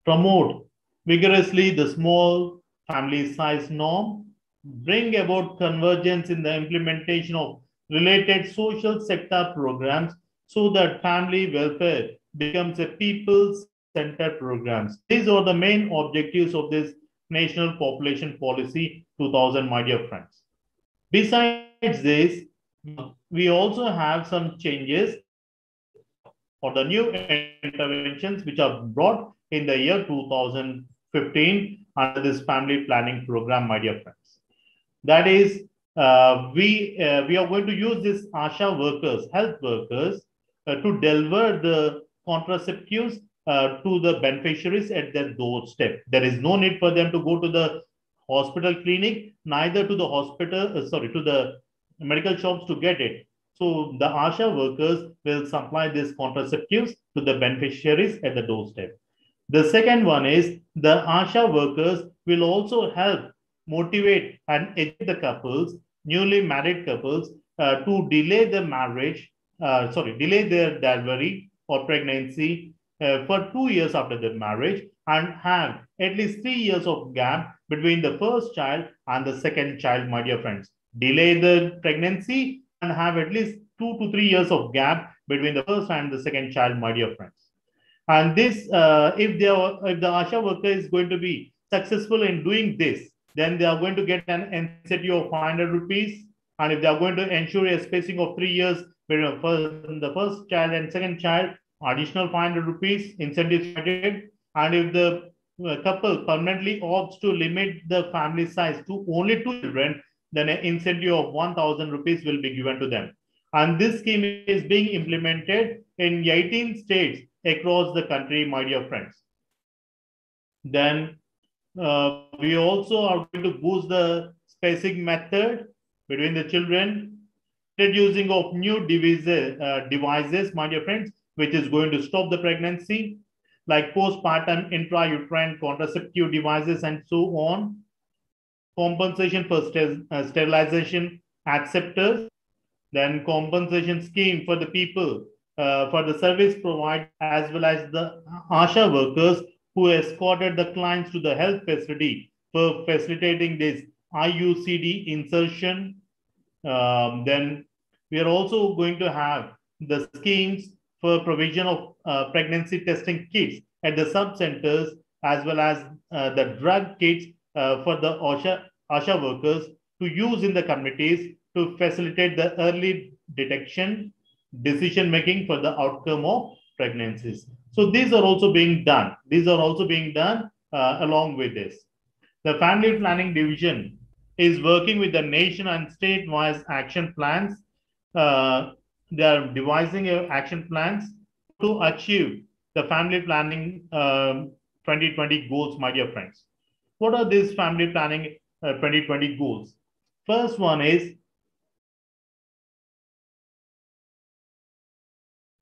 promote vigorously the small family size norm, bring about convergence in the implementation of related social sector programs so that family welfare becomes a people-centered programs. These are the main objectives of this National Population Policy 2000, my dear friends. Besides this, we also have some changes or the new interventions which are brought in the year 2015 under this family planning program, my dear friends. That is, we are going to use this ASHA workers, health workers, to deliver the contraceptives to the beneficiaries at their doorstep. There is no need for them to go to the hospital clinic, neither to the hospital, to the medical shops to get it. So the ASHA workers will supply these contraceptives to the beneficiaries at the doorstep. The second one is the ASHA workers will also help motivate and educate the couples, newly married couples, to delay the marriage, delay their delivery or pregnancy for 2 years after the marriage, and have at least 3 years of gap between the first child and the second child, my dear friends. Delay the pregnancy and have at least 2 to 3 years of gap between the first and the second child, my dear friends. And this, if the ASHA worker is going to be successful in doing this, then they are going to get an incentive of 500 rupees. And if they are going to ensure a spacing of 3 years between the first child and second child, additional 500 rupees incentives provided. And if the couple permanently opts to limit the family size to only 2 children, then an incentive of 1,000 rupees will be given to them. And this scheme is being implemented in 18 states across the country, my dear friends. Then we also are going to boost the spacing method between the children, introducing of new devices, my dear friends, which is going to stop the pregnancy, like postpartum intrauterine contraceptive devices and so on, compensation for sterilization acceptors, then compensation scheme for the people, for the service provided, as well as the ASHA workers who escorted the clients to the health facility for facilitating this IUCD insertion. Then we are also going to have the schemes for provision of pregnancy testing kits at the sub-centers, as well as the drug kits for the ASHA workers to use in the communities to facilitate the early detection, decision-making for the outcome of pregnancies. So these are also being done. These are also being done along with this. The Family Planning Division is working with the nation and state-wise action plans. They are devising action plans to achieve the family planning 2020 goals, my dear friends. What are these family planning 2020 goals? First one is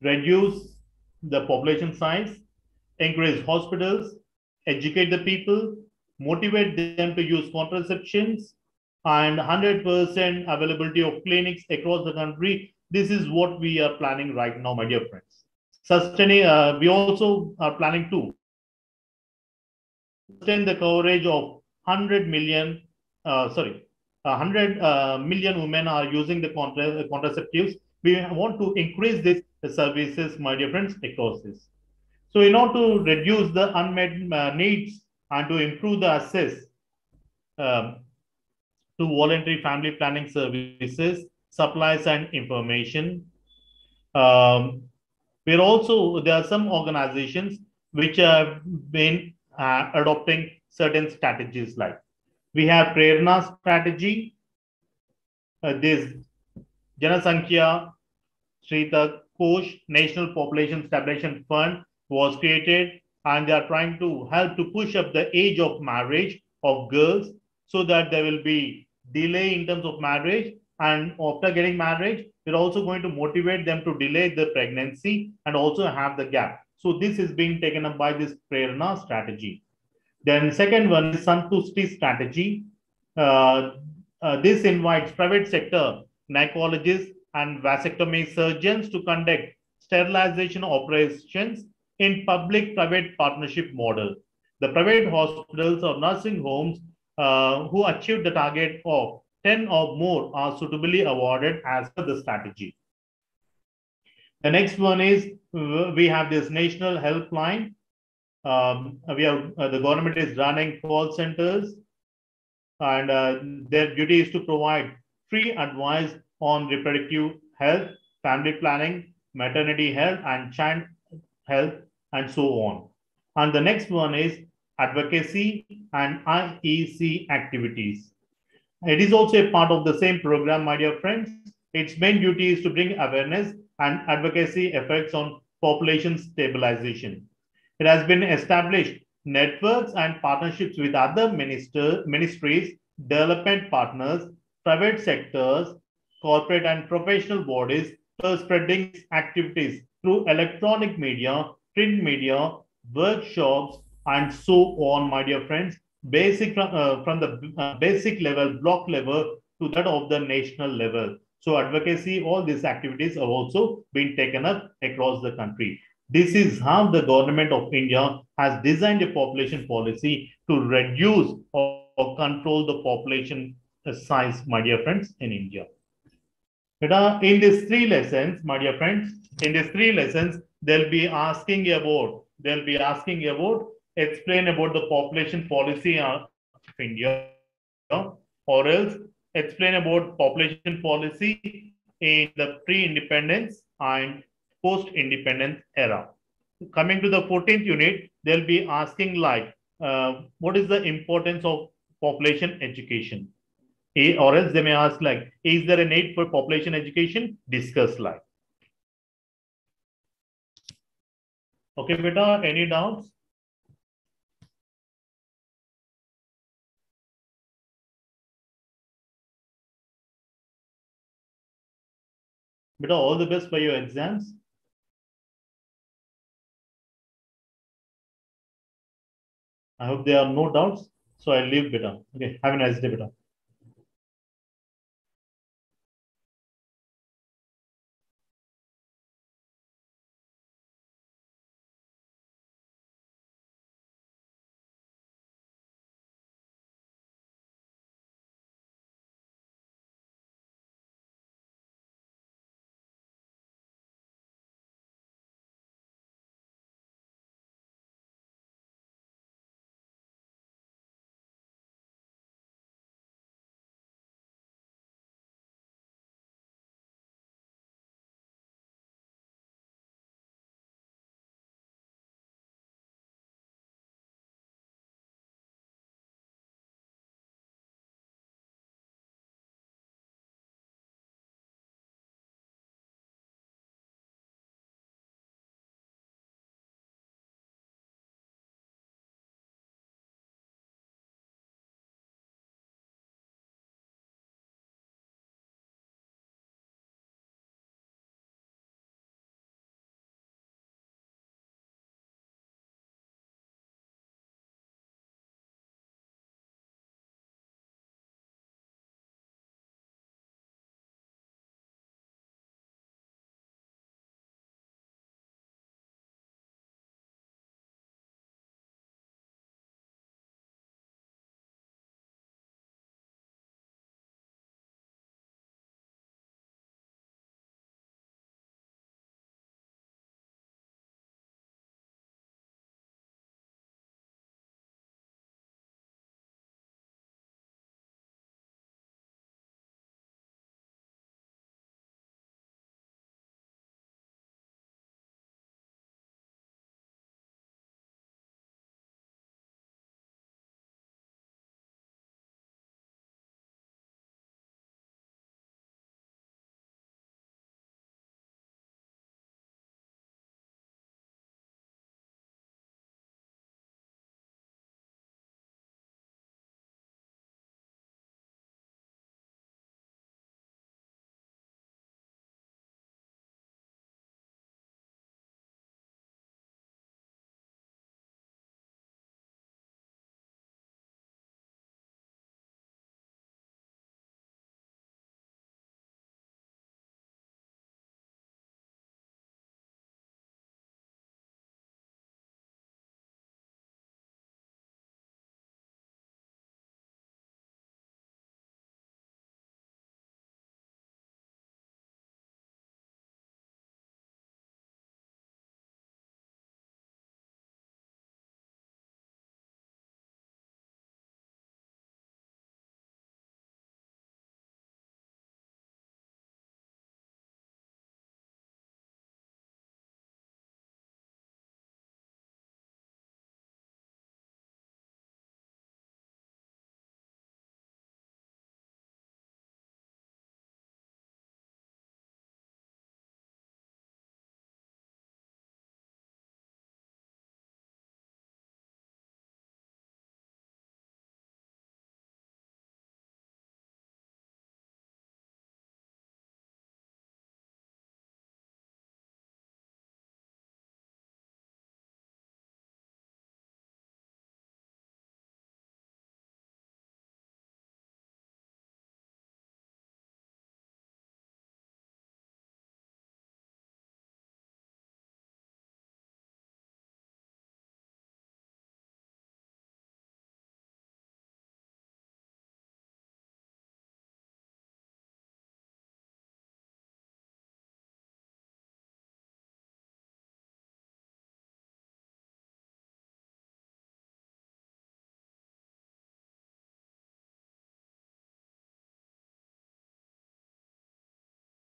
reduce the population size, increase hospitals, educate the people, motivate them to use contraceptions, and 100% availability of clinics across the country. This is what we are planning right now, my dear friends. We also are planning to sustain the coverage of 100 million, 100 million women are using the contraceptives. We want to increase this services, my dear friends, across this. So in order to reduce the unmet needs and to improve the access to voluntary family planning services, supplies, and information. There are some organizations which have been adopting certain strategies, like we have Prerna strategy, this Janasankhya Shrita Kosh, National Population Stabilization Fund, was created, and they are trying to help to push up the age of marriage of girls so that there will be delay in terms of marriage, and after getting married, we're also going to motivate them to delay the pregnancy and also have the gap. So this is being taken up by this Prerna strategy. Then second one is Santushti strategy. This invites private sector gynecologists and vasectomy surgeons to conduct sterilization operations in public-private partnership model. The private hospitals or nursing homes who achieve the target of 10 or more are suitably awarded as per the strategy. The next one is we have this national helpline. The government is running call centers, and their duty is to provide free advice on reproductive health, family planning, maternity health, and child health, and so on. And the next one is Advocacy and Iec Activities. It is also a part of the same program, my dear friends. Its main duty is to bring awareness and advocacy effects on population stabilization. It has been established networks and partnerships with other ministries, development partners, private sectors, corporate and professional bodies for spreading activities through electronic media, print media, workshops, and so on, my dear friends. From the basic level, block level, to that of the national level. So advocacy, all these activities are also being taken up across the country. This is how the government of India has designed a population policy to reduce or control the population size, my dear friends, in India. Beta, in these three lessons, my dear friends, in these three lessons, they'll be asking about explain about the population policy of India, or else explain about population policy in the pre-independence and post-independence era. Coming to the 14th unit, they'll be asking like, what is the importance of population education? Or else they may ask like, is there a need for population education? Discuss like. Okay, beta, any doubts? Beta, all the best for your exams. I hope there are no doubts. So I leave beta. Okay, have a nice day, beta.